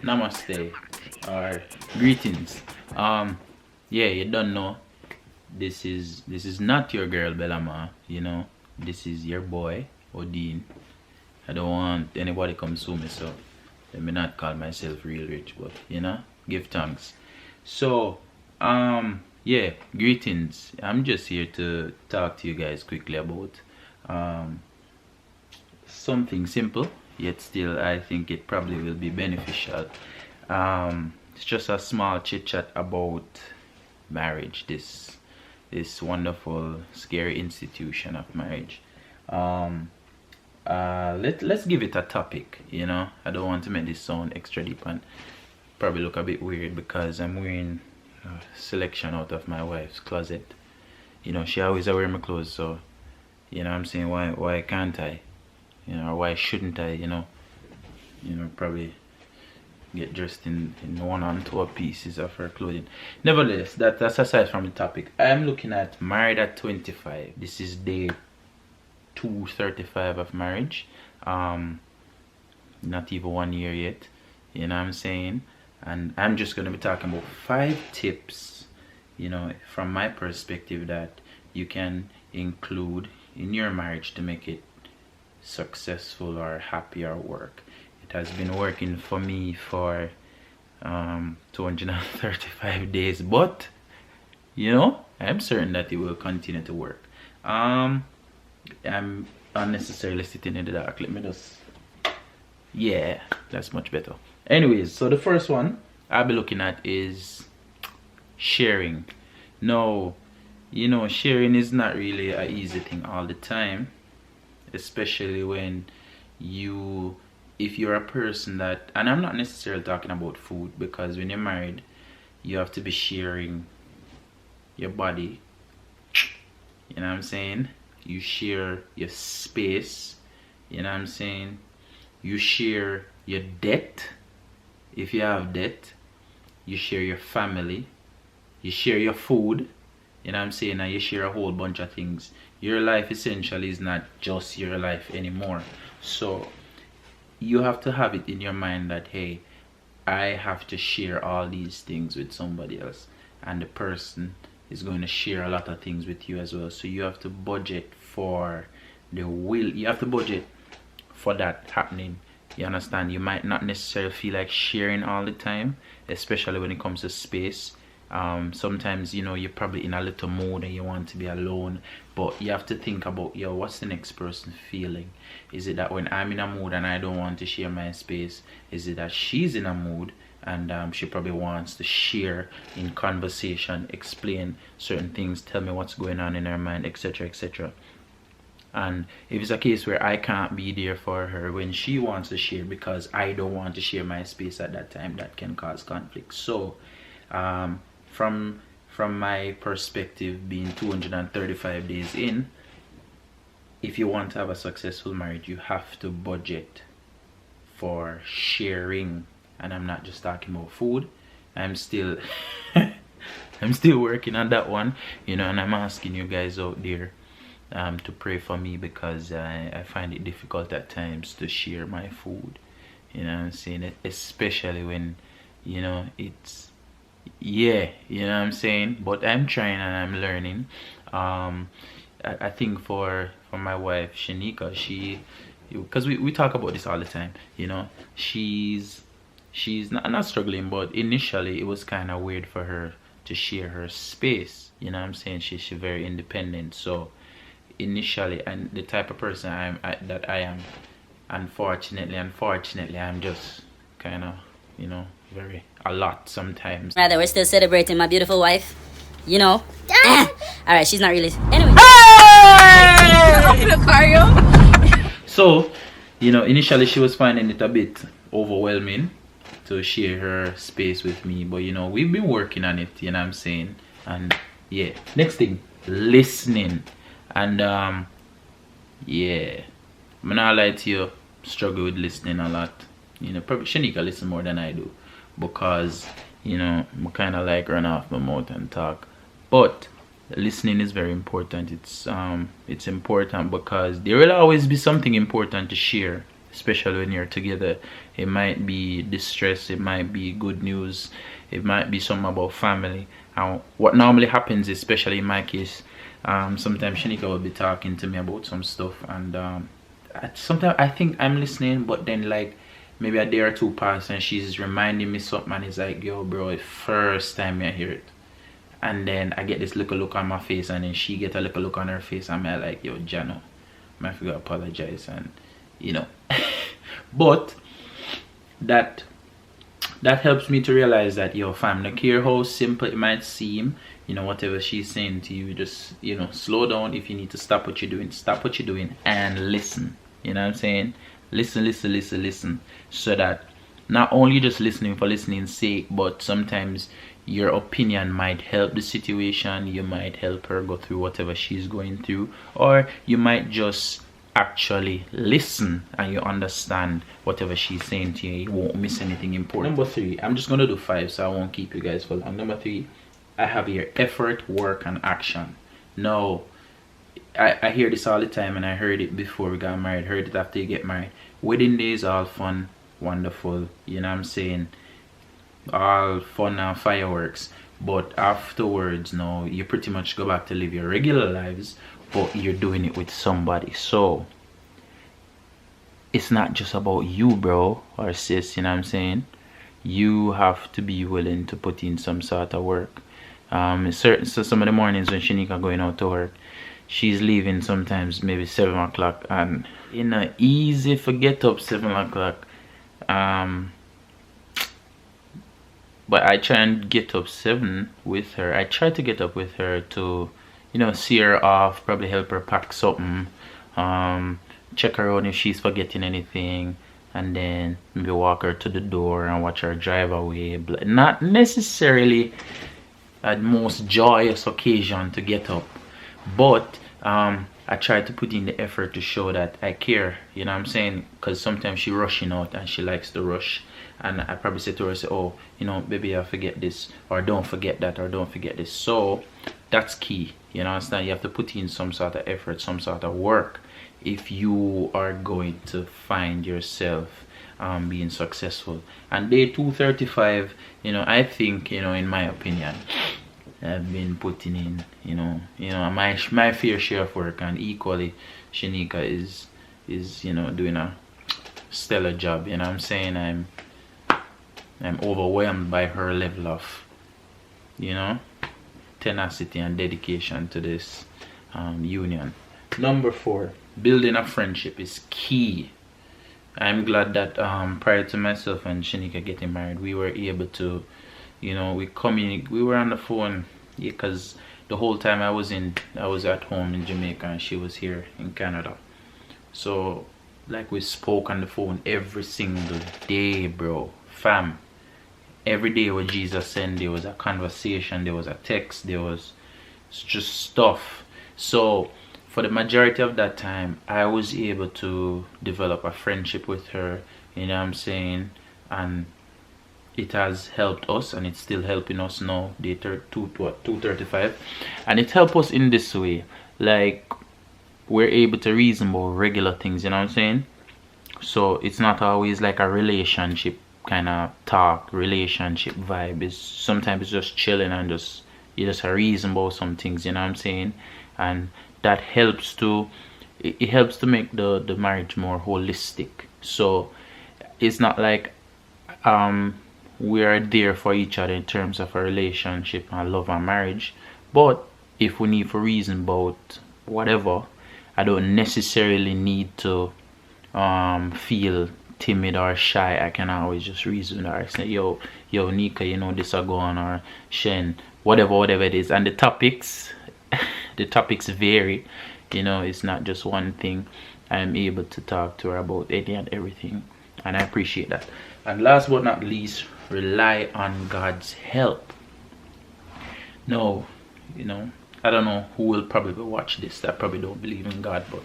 namaste, or greetings. Yeah, you don't know. This is not your girl Bellama. This is your boy Odin. I don't want anybody come sue me, so let me not call myself real rich, but give thanks. So, yeah, greetings. I'm just here to talk to you guys quickly about um something simple, yet still I think it probably will be beneficial. It's just a small chit chat about marriage, this wonderful, scary institution of marriage. Um, let's give it a topic. I don't want to make this sound extra deep and probably look a bit weird because I'm wearing a selection out of my wife's closet. She always wear my clothes, so I'm saying, why can't I? Or why shouldn't I? Probably get dressed in one and two pieces of her clothing. Nevertheless, that's aside from the topic. I am looking at Married at 25. This is day 235 of marriage. Not even 1 year yet. You know what I'm saying? And I'm just going to be talking about 5 tips, from my perspective, that you can include in your marriage to make it successful or happy or work. It has been working for me for 235 days, but I'm certain that it will continue to work. I'm unnecessarily sitting in the dark. Let me just, yeah, that's much better. Anyways, so the first one I'll be looking at is sharing. No, sharing is not really an easy thing all the time, especially when if you're a person that, and I'm not necessarily talking about food, because when you're married you have to be sharing your body. You know what I'm saying? You share your space. You know what I'm saying? You share your debt, if you have debt. You share your family. You share your food. You know what I'm saying? And you share a whole bunch of things. Your life essentially is not just your life anymore. So you have to have it in your mind that, hey, I have to share all these things with somebody else, and the person is going to share a lot of things with you as well. So you have to budget for you have to budget for that happening. You understand? You might not necessarily feel like sharing all the time, especially when it comes to space. Sometimes you're probably in a little mood and you want to be alone, but you have to think about, what's the next person feeling? Is it that when I'm in a mood and I don't want to share my space, is it that she's in a mood and she probably wants to share in conversation, explain certain things, tell me what's going on in her mind, etc., etc. And if it's a case where I can't be there for her when she wants to share because I don't want to share my space at that time, that can cause conflict. So from my perspective, being 235 days in, if you want to have a successful marriage, you have to budget for sharing. And I'm not just talking about food. I'm still I'm still working on that one, and I'm asking you guys out there to pray for me, because I find it difficult at times to share my food. You know what I'm saying? Especially when it's, yeah, you know what I'm saying? But I'm trying and I'm learning. I think for my wife Shanika, because we talk about this all the time, she's not struggling, but initially it was kind of weird for her to share her space. You know what I'm saying? She's very independent. So initially, and the type of person that I am, unfortunately I'm just kind of very a lot sometimes. Rather, we're still celebrating my beautiful wife, all right, she's not really, anyway. So initially she was finding it a bit overwhelming to share her space with me, but we've been working on it, you know what I'm saying? And yeah, next thing, listening. And yeah, I'm not lie to you, struggle with listening a lot. Probably Shanika listen more than I do, because I kind of like run off my mouth and talk. But listening is very important. It's important because there will always be something important to share especially when you're together. It might be distress, it might be good news, it might be something about family. And what normally happens, especially in my case, sometimes Shanika will be talking to me about some stuff, and sometimes I think I'm listening, but then like maybe a day or two pass and she's reminding me something, and it's like, yo bro, first time I hear it. And then I get this little look on my face, and then she get a little look on her face, and I'm like, yo Jano, I forgot to apologize, and you know. But that helps me to realize that, yo fam, no care how simple it might seem, you know, whatever she's saying to you, just, you know, slow down. If you need to stop what you're doing, stop what you're doing and listen. You know what I'm saying? Listen, so that not only just listening for listening's sake, but sometimes your opinion might help the situation. You might help her go through whatever she's going through, or you might just actually listen and you understand whatever she's saying to you. You won't miss anything important. Number 3, I'm just gonna do 5, so I won't keep you guys for long. Number 3, I have here effort, work, and action. Now, I hear this all the time, and I heard it before we got married, heard it after you get married. Wedding days all fun, wonderful, you know what I'm saying, all fun and fireworks, but afterwards, no, you pretty much go back to live your regular lives, but you're doing it with somebody. So it's not just about you, bro or sis, you know what I'm saying. You have to be willing to put in some sort of work. So some of the mornings when Shanika going out to work, she's leaving sometimes maybe 7 o'clock, and you know, easy for get up 7 o'clock. But I try and get up 7 with her. I try to get up with her to, you know, see her off, probably help her pack something, check her out if she's forgetting anything, and then maybe walk her to the door and watch her drive away. Not necessarily a most joyous occasion to get up, but I try to put in the effort to show that I care, you know what I'm saying, because sometimes she rushing out and she likes to rush, and I probably say to her, say, oh, you know, baby, I forget this, or don't forget that, or don't forget this. So that's key, you know, understand. You have to put in some sort of effort, some sort of work, if you are going to find yourself being successful. And day 235, you know, I think, you know, in my opinion, I've been putting in, you know, my fair share of work, and equally Shanika is you know, doing a stellar job. You know what I'm saying? I'm overwhelmed by her level of, you know, tenacity and dedication to this union. Number 4, building a friendship is key. I'm glad that prior to myself and Shanika getting married, we were able to, you know, we were on the phone, because the whole time I was at home in Jamaica and she was here in Canada. So like we spoke on the phone every single day, bro, fam. Every day what Jesus sent, there was a conversation, there was a text, there was just stuff. So for the majority of that time, I was able to develop a friendship with her, you know what I'm saying, and it has helped us, and it's still helping us now, day 235, and it helped us in this way, like we're able to reason about regular things, you know what I'm saying. So it's not always like a relationship kind of talk, relationship vibe. Is sometimes it's just chilling and you just reason about some things, you know what I'm saying, and that helps to it helps to make the marriage more holistic. So it's not like we are there for each other in terms of a relationship and love and marriage, but if we need for reason about whatever, I don't necessarily need to feel timid or shy. I can always just reason with her, say, yo Nika, you know, this are going, or Shen, whatever it is. And the topics vary, you know, it's not just one thing. I'm able to talk to her about any and everything, and I appreciate that. And last but not least, rely on God's help. No, you know, I don't know who will probably watch this that probably don't believe in God, but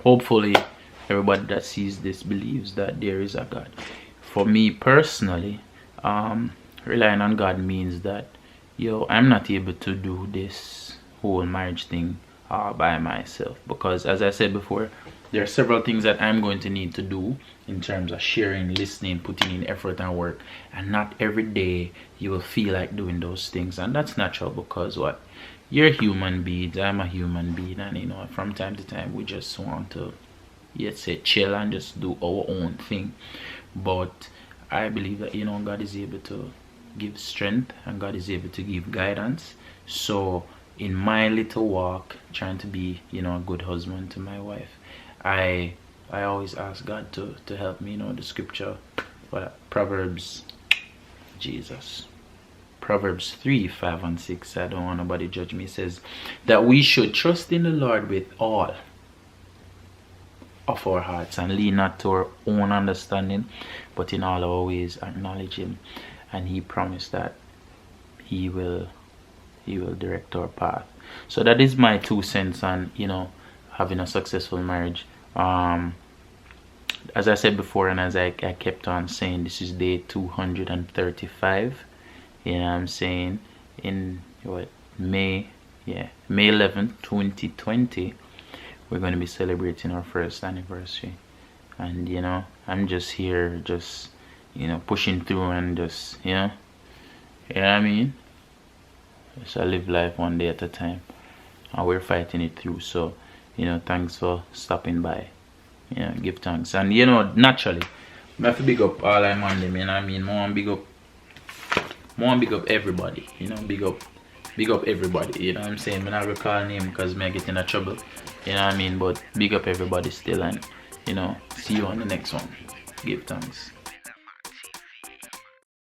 hopefully everybody that sees this believes that there is a God. For me personally, relying on God means that, yo, I'm not able to do this whole marriage thing all by myself, because as I said before, there are several things that I'm going to need to do in terms of sharing, listening, putting in effort and work, and not every day you will feel like doing those things, and that's natural because what, you're human beings, I'm a human being, and you know, from time to time we just want to, let's say, chill and just do our own thing. But I believe that, you know, God is able to give strength and God is able to give guidance. So in my little walk trying to be, you know, a good husband to my wife, I always ask God to help me. You know, the scripture, Proverbs 3, 5 and 6, I don't want nobody judge me, says that we should trust in the Lord with all of our hearts and lean not to our own understanding, but in all our ways acknowledge him, and he promised that he will direct our path. So that is my 2 cents on, you know, having a successful marriage. As I said before, and as I kept on saying, this is day 235. You know what I'm saying? In what, May 11th, 2020, we're going to be celebrating our first anniversary. And you know, I'm just here, just, you know, pushing through and just, you know what I mean? Just I live life one day at a time, and we're fighting it through. So, you know, thanks for stopping by. You know, give thanks. And you know, naturally, I have to big up all I'm on them, you know what I mean? More big up everybody, you know, big up everybody, you know what I'm saying? I'm not gonna call name because I get in a trouble, you know what I mean? But big up everybody still, and you know, see you on the next one. Give thanks.